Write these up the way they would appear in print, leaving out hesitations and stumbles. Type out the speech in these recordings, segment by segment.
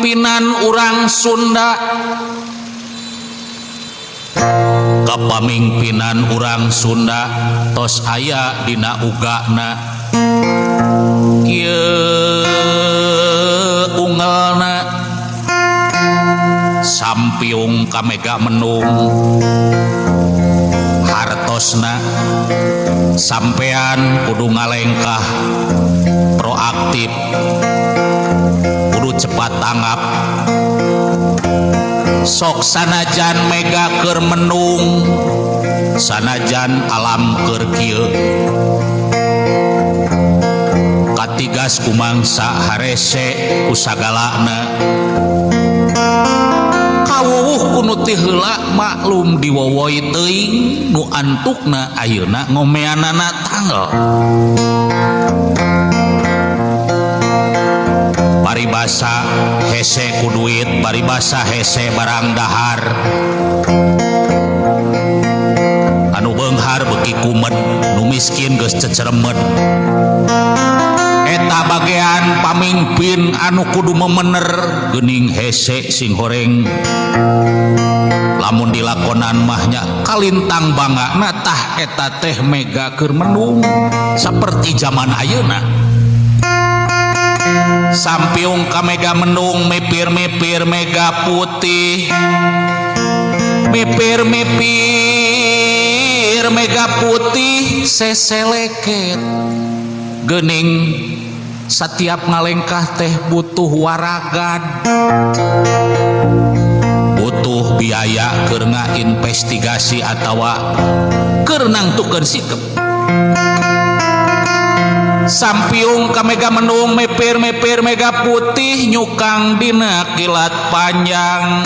kapamingpinan urang Sunda kapamingpinan urang Sunda tos aya dina ugana kieu ungelna sampiung kamega menung hartosna sampean kudu ngalengkah proaktif kudu cepat tanggap sok sanajan mega keur menung sanajan alam keur kieu katigas kumangsa harese ku sagalana kawuh kuno teh heula maklum diwowoi teuing nu antukna ayeuna ngomeanana tanggal paribasa hese ku duit paribasa hese barang dahar anu beunghar beuki kumet nu miskin geus ceceremet eta bagean pamingpin anu kudu memener geuning hese sing horeng lamun dilakonan mahnya kalintang bangana tah eta teh mega keur menung saperti zaman ayeuna sampiung ka mega menung mepir-mepir mega putih mepir-mepir mega putih seseleket geuning setiap ngalengkah teh butuh waragan butuh biaya keur ngainvestigasi atawa keur nangtukeun sikep sampiung ka mega menung mepir-mepir mega putih nyukang dina kilat panjang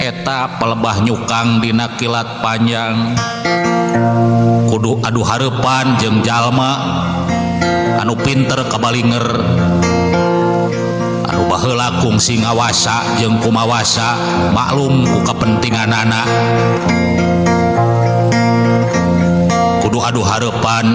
eta pelebah nyukang dina kilat panjang kudu adu hareupan jeung jalma anu pinter kabalinger anu baheula kungsi ngawasa jeung kumawasa maklum ku kapentinganana kudu adu hareupan